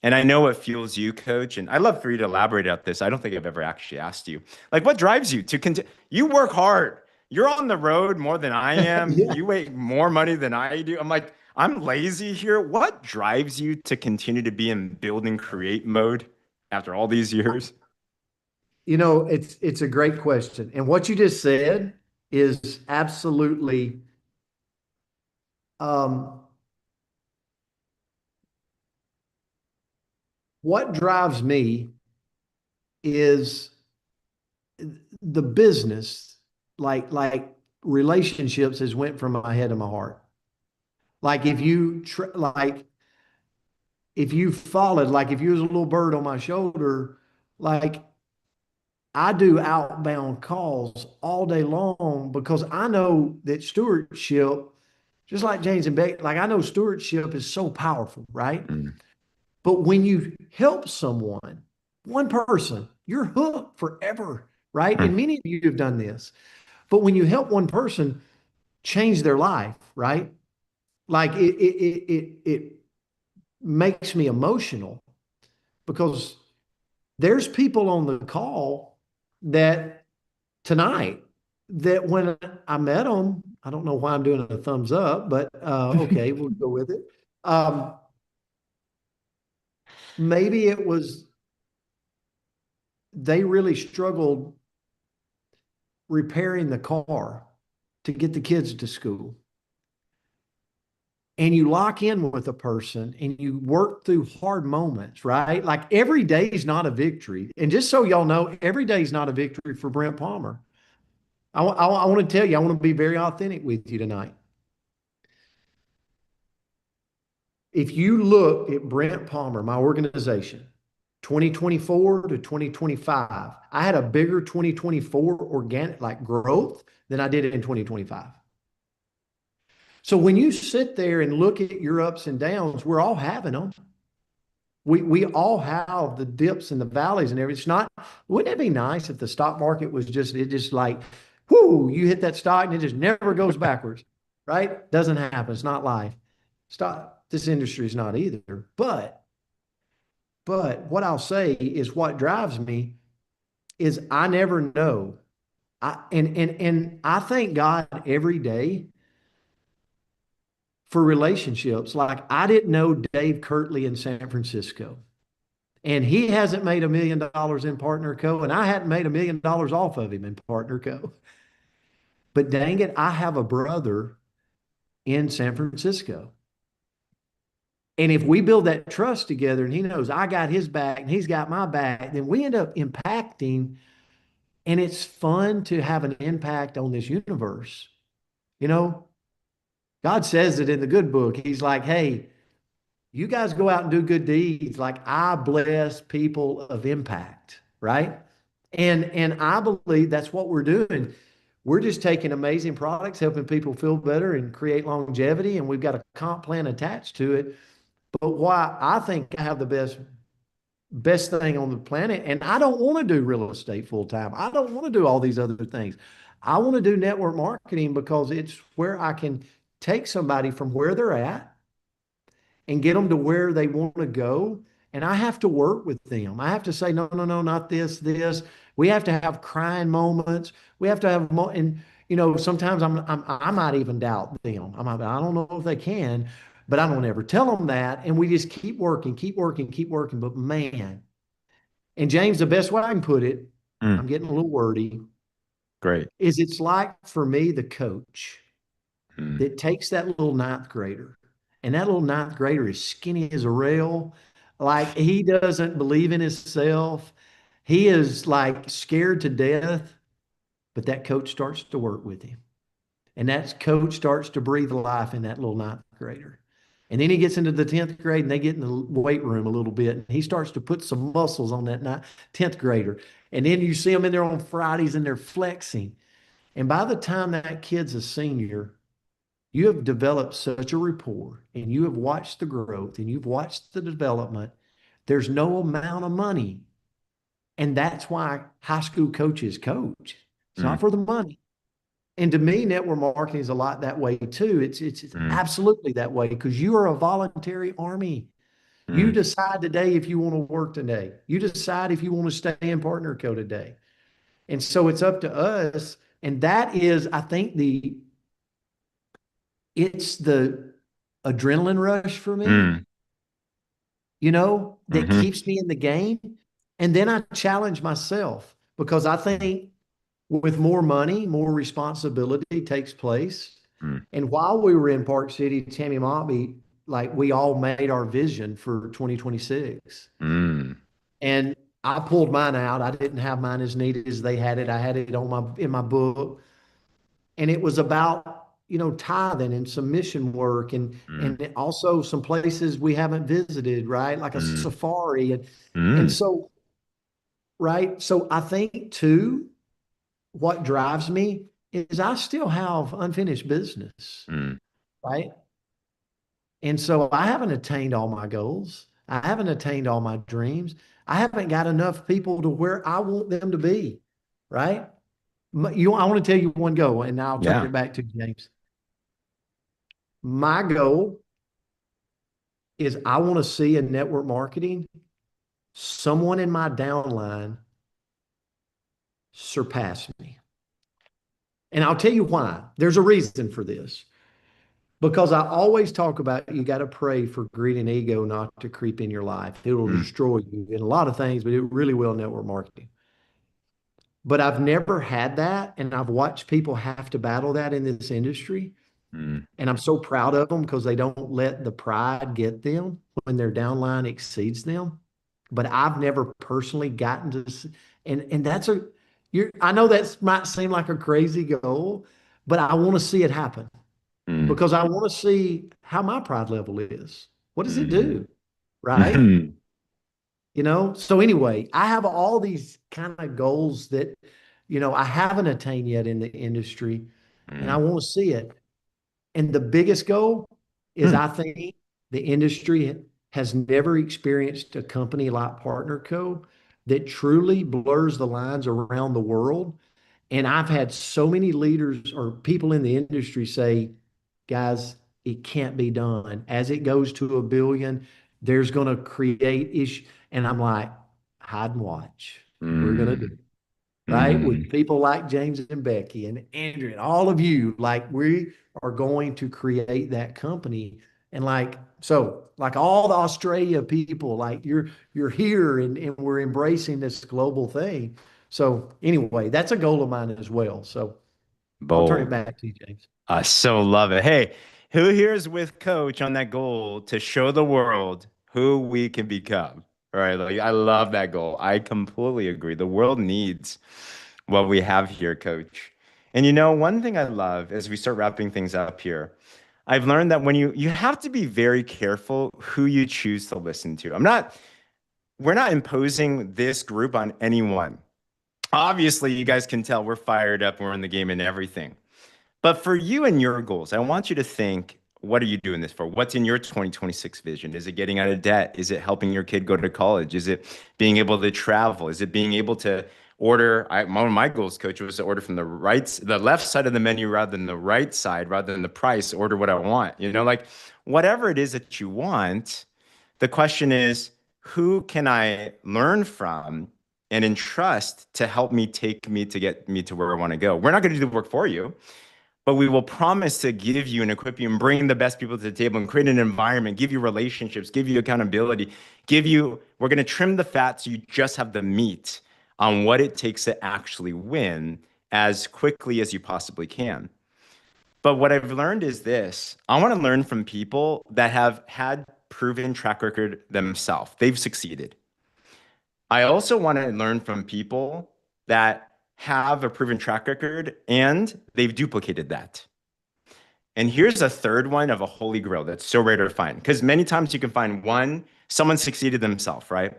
And I know what fuels you, Coach. And I'd love for you to elaborate on this. I don't think I've ever actually asked you. Like, what drives you to continue? You work hard. You're on the road more than I am.
Yeah.
You make more money than I do. I'm like, I'm lazy here. What drives you to continue to be in build and create mode after all these years?
It's a great question. And what you just said is absolutely um, what drives me is the business, like relationships has went from my head to my heart. Like if you followed, like if you was a little bird on my shoulder, like I do outbound calls all day long because I know that stewardship, just like James and Beck, like I know stewardship is so powerful, right?
Mm.
But when you help someone, one person, you're hooked forever, right? And
Mm.
many of you have done this. But when you help one person change their life, right? Like it makes me emotional because there's people on the call that tonight that when I met them, I don't know why I'm doing a thumbs up, but okay, we'll go with it. Um, maybe it was they really struggled repairing the car to get the kids to school. And you lock in with a person and you work through hard moments, right? Like every day is not a victory. And just so y'all know, every day is not a victory for Brent Palmer. I want to tell you, I want to be very authentic with you tonight. If you look at Brent Palmer, my organization, 2024 to 2025. I had a bigger 2024 organic like growth than I did in 2025. So when you sit there and look at your ups and downs, we're all having them. We all have the dips and the valleys and everything. It's not, wouldn't it be nice if the stock market was just, it just like, whoo, you hit that stock and it just never goes backwards, right? Doesn't happen. It's not life. This industry is not either. But what I'll say is what drives me is I never know. And I thank God every day for relationships. Like I didn't know Dave Kirtley in San Francisco, and he hasn't made $1 million in PartnerCo, and I hadn't made $1 million off of him in PartnerCo. But dang it, I have a brother in San Francisco. And if we build that trust together and he knows I got his back and he's got my back, then we end up impacting. And it's fun to have an impact on this universe. You know, God says it in the good book. He's like, hey, you guys go out and do good deeds. Like I bless people of impact, right? And I believe that's what we're doing. We're just taking amazing products, helping people feel better and create longevity. And we've got a comp plan attached to it. But why I think I have the best thing on the planet, and I don't want to do real estate full time. I don't want to do all these other things. I want to do network marketing because it's where I can take somebody from where they're at and get them to where they want to go. And I have to work with them. I have to say, no, no, no, not this. We have to have crying moments. We have to have, and you know, sometimes I might even doubt them. I don't know if they can, but I don't ever tell them that. And we just keep working. But man, and James, the best way I can put it, I'm getting a little wordy,
Great.
is it's like for me, the coach
Mm.
that takes that little ninth grader, and that little ninth grader is skinny as a rail. Like he doesn't believe in himself. He is like scared to death, but that coach starts to work with him. And that coach starts to breathe life in that little ninth grader. And then he gets into the 10th grade and they get in the weight room a little bit. And he starts to put some muscles on that 10th grader. And then you see them in there on Fridays and they're flexing. And by the time that kid's a senior, you have developed such a rapport and you have watched the growth and you've watched the development. There's no amount of money. And that's why high school coaches coach. It's not for the money. And to me, network marketing is a lot that way too. It's absolutely that way because you are a voluntary army. You decide today if you want to work today. You decide if you want to stay in PartnerCo today. And so it's up to us. And that is, I think, it's the adrenaline rush for me, you know, that keeps me in the game. And then I challenge myself because I think with more money, more responsibility takes place. And while we were in Park City, Tammy Mobby, like we all made our vision for 2026. And I pulled mine out. I didn't have mine as neat as they had it. I had it in my book. And it was about, you know, tithing and some mission work and also some places we haven't visited, right? Like a safari. And so, right. So I think too, what drives me is I still have unfinished business, right? And so I haven't attained all my goals. I haven't attained all my dreams. I haven't got enough people to where I want them to be, right? I want to tell you one goal, and I'll turn it back to James. My goal is I want to see in network marketing someone in my downline surpass me. And I'll tell you why. There's a reason for this. Because I always talk about you got to pray for greed and ego not to creep in your life. It will destroy you in a lot of things, but it really will in network marketing. But I've never had that, and I've watched people have to battle that in this industry. And I'm so proud of them because they don't let the pride get them when their downline exceeds them. But I've never personally gotten to, and that's I know that might seem like a crazy goal, but I want to see it happen. Because I want to see how my pride level is. What does it do? Right? So anyway, I have all these kind of goals that, I haven't attained yet in the industry, and I
Mm.
want to see it. And the biggest goal is,
Hmm.
I think the industry has never experienced a company like PartnerCo that truly blurs the lines around the world. And I've had so many leaders or people in the industry say, guys, it can't be done. As it goes to a billion, there's going to create issue. And I'm like, hide and watch. We're going to do
Mm.
it, right? With
Mm.
people like James and Becky and Andrew and all of you, like we are going to create that company. And like all the Australia people, like you're here and we're embracing this global thing. So anyway, that's a goal of mine as well. So I'll turn it
Bold.
back to you, James.
I so love it. Hey, who here is with Coach on that goal to show the world who we can become? All right. Like, I love that goal. I completely agree. The world needs what we have here, Coach. And one thing I love as we start wrapping things up here, I've learned that when you have to be very careful who you choose to listen to. We're not imposing this group on anyone. Obviously, you guys can tell we're fired up, we're in the game and everything. But for you and your goals, I want you to think, what are you doing this for? What's in your 2026 vision? Is it getting out of debt? Is it helping your kid go to college? Is it being able to travel? Is it being able to order? One of my goals, Coach, was to order from the left side of the menu rather than the right side, rather than the price, order what I want. Like whatever it is that you want, the question is, who can I learn from and entrust to help me take me to get me to where I want to go? We're not going to do the work for you, but we will promise to give you and equip you and bring the best people to the table and create an environment, give you relationships, give you accountability, we're going to trim the fat so you just have the meat on what it takes to actually win as quickly as you possibly can. But what I've learned is this: I want to learn from people that have had proven track record themselves. They've succeeded. I also want to learn from people that have a proven track record and they've duplicated that. And here's a third one of a holy grail that's so rare to find, because many times you can find someone succeeded themselves, right?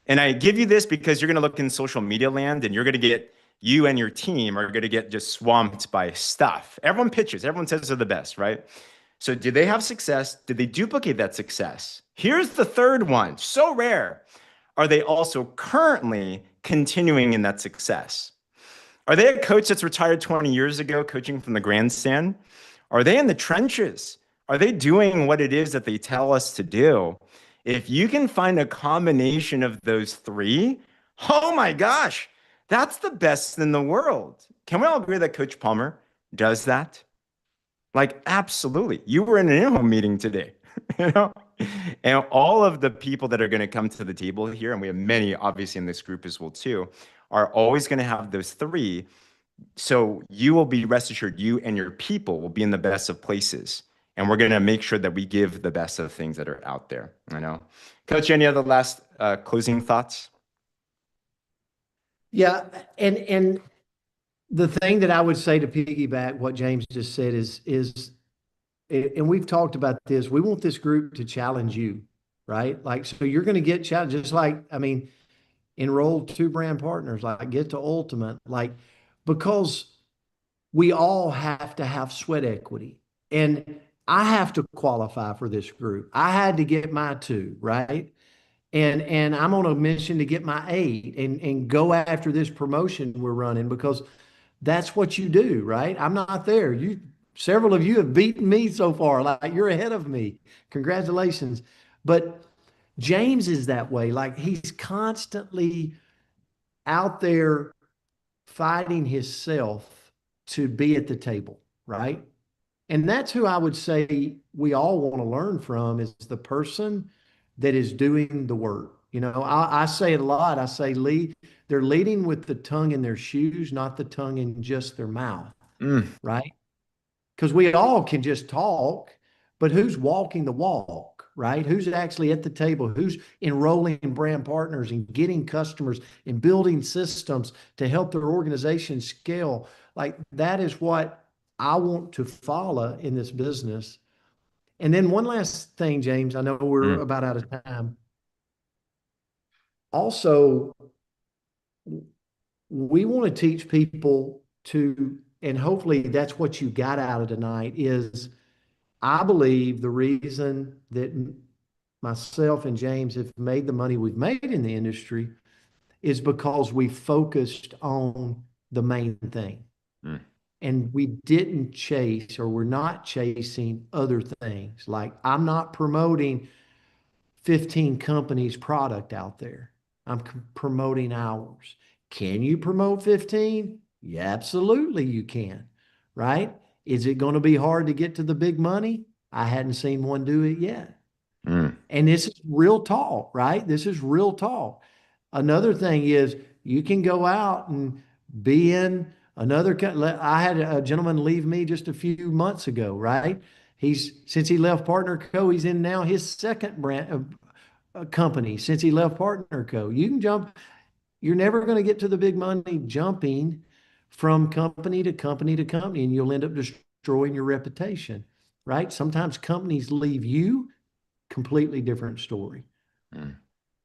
And I give you this because you're going to look in social media land and you and your team are going to get just swamped by stuff. Everyone pitches, everyone says they're the best, right? So did they have success? Did they duplicate that success? Here's the third one, so rare. Are they also currently continuing in that success? Are they a coach that's retired 20 years ago, coaching from the grandstand? Are they in the trenches? Are they doing what it is that they tell us to do? If you can find a combination of those three, oh my gosh, that's the best in the world. Can we all agree that Coach Palmer does that? Like, absolutely. You were in an in-home meeting today, you know? And all of the people that are going to come to the table here, and we have many obviously in this group as well too, are always going to have those three. So you will be rest assured, you and your people will be in the best of places. And we're going to make sure that we give the best of things that are out there. I know. Coach, any other last closing thoughts?
Yeah, and the thing that I would say to piggyback what James just said is and we've talked about this. We want this group to challenge you, right? Like, so you're going to get challenged, just like, I mean, enroll two brand partners, like get to ultimate, like, because we all have to have sweat equity. And I have to qualify for this group. I had to get my two, right? And I'm on a mission to get my eight and go after this promotion we're running, because that's what you do, right? I'm not there. Several of you have beaten me so far. Like, you're ahead of me. Congratulations. But James is that way. Like, he's constantly out there fighting himself to be at the table, right? And that's who I would say we all want to learn from, is the person that is doing the work. I say it a lot. I say they're leading with the tongue in their shoes, not the tongue in just their mouth,
Mm.
right? Because we all can just talk, but who's walking the walk, right? Who's actually at the table? Who's enrolling in brand partners and getting customers and building systems to help their organization scale? Like, that is what I want to follow in this business. And then one last thing, James, I know we're
Mm.
about out of time. Also, we want to teach people to, and hopefully that's what you got out of tonight, is I believe the reason that myself and James have made the money we've made in the industry is because we focused on the main thing.
Mm.
And we didn't chase, or we're not chasing other things. Like, I'm not promoting 15 companies' product out there. I'm promoting ours. Can you promote 15? Yeah, absolutely you can, right? Is it going to be hard to get to the big money? I hadn't seen one do it yet.
Mm.
And this is real talk, right? This is real talk. Another thing is you can go out and be in another. I had a gentleman leave me just a few months ago, right? Since he left PartnerCo, he's in now his second brand company since he left PartnerCo. You can jump. You're never going to get to the big money jumping from company to company to company, and you'll end up destroying your reputation, right? Sometimes companies leave you, completely different story.
Mm.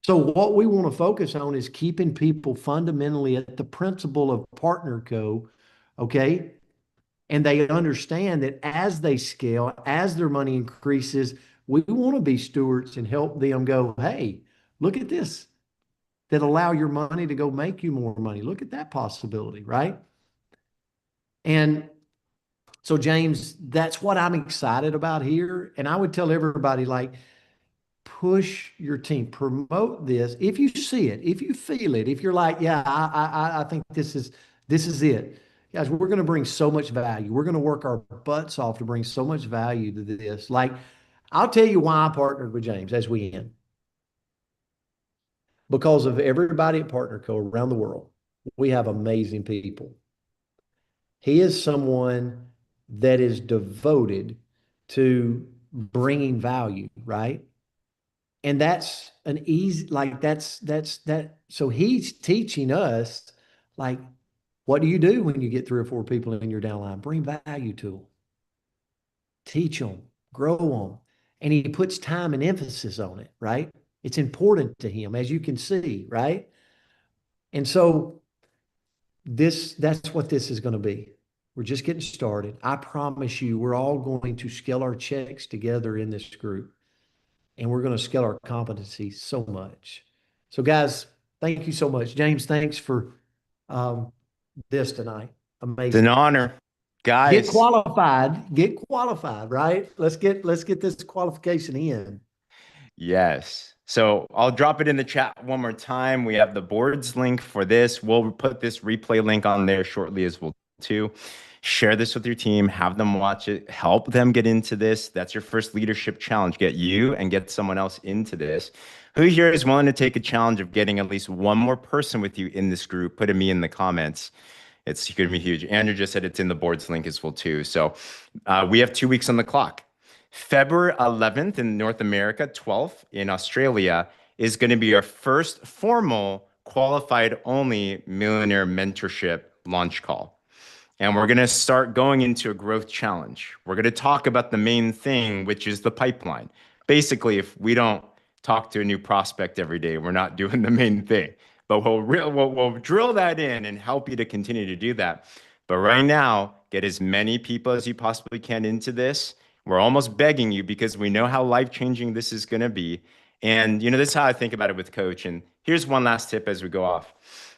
So what we want to focus on is keeping people fundamentally at the principle of PartnerCo, okay? And they understand that as they scale, as their money increases, we want to be stewards and help them go, hey, look at this, that allow your money to go make you more money. Look at that possibility, right? And so, James, that's what I'm excited about here. And I would tell everybody, like, push your team, promote this. If you see it, if you feel it, if you're like, yeah, I think this is it. Guys, we're going to bring so much value. We're going to work our butts off to bring so much value to this. Like, I'll tell you why I partnered with James as we end. Because of everybody at PartnerCo around the world. We have amazing people. He is someone that is devoted to bringing value, right? And that's an easy, like that's that. So he's teaching us, like, what do you do when you get 3 or 4 people in your downline? Bring value to them, teach them, grow them. And he puts time and emphasis on it, right? It's important to him, as you can see, right? And so that's what this is going to be. We're just getting started. I promise you, we're all going to scale our checks together in this group, and we're going to scale our competency so much. So, guys, thank you so much. James, thanks for um, this tonight.
It's an
Amazing.
honor,
Get
guys.
qualified. Get qualified, right? Let's get this qualification in.
Yes. So I'll drop it in the chat one more time. We have the boards link for this. We'll put this replay link on there shortly as well too. Share this with your team, have them watch it, help them get into this. That's your first leadership challenge. Get you and get someone else into this. Who here is willing to take a challenge of getting at least one more person with you in this group? Put a me in the comments. It's going to be huge. Andrew just said it's in the boards link as well too. So we have 2 weeks on the clock. February 11th in North America, 12th in Australia is going to be our first formal qualified only Millionaire Mentorship launch call. And we're going to start going into a growth challenge. We're going to talk about the main thing, which is the pipeline. Basically, if we don't talk to a new prospect every day, we're not doing the main thing. But we'll drill that in and help you to continue to do that. But right now, get as many people as you possibly can into this. We're almost begging you because we know how life-changing this is going to be. And, this is how I think about it with Coach. And here's one last tip as we go off.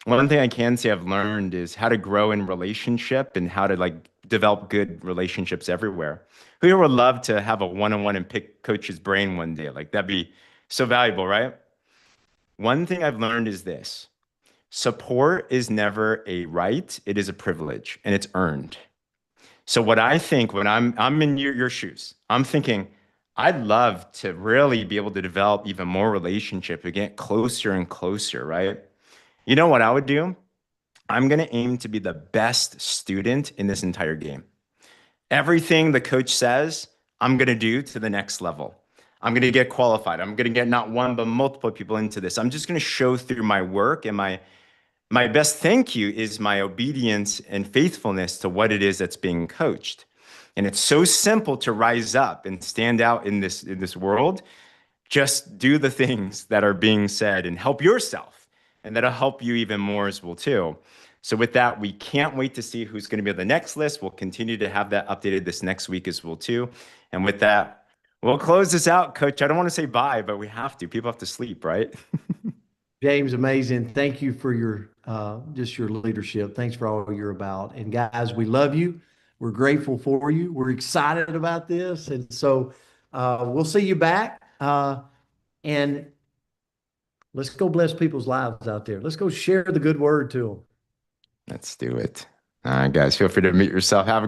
One thing I can say I've learned is how to grow in relationship and how to develop good relationships everywhere. Who here would love to have a one-on-one and pick Coach's brain one day? That'd be so valuable, right? One thing I've learned is this. Support is never a right, it is a privilege, and it's earned. So what I think when I'm in your shoes, I'm thinking I'd love to really be able to develop even more relationship and get closer and closer, right? You know what I would do? I'm going to aim to be the best student in this entire game. Everything the coach says, I'm going to do to the next level. I'm going to get qualified. I'm going to get not one, but multiple people into this. I'm just going to show through my work, and my best thank you is my obedience and faithfulness to what it is that's being coached. And it's so simple to rise up and stand out in this world. Just do the things that are being said and help yourself. and that'll help you even more as well too. So with that, we can't wait to see who's going to be on the next list. We'll continue to have that updated this next week as well too. And with that, we'll close this out, Coach. I don't want to say bye, but we have to. People have to sleep, right?
James, amazing. Thank you for your just your leadership. Thanks for all you're about. And guys, we love you. We're grateful for you. We're excited about this. And so we'll see you back. And let's go bless people's lives out there. Let's go share the good word to them.
Let's do it. All right, guys, feel free to mute yourself. Have a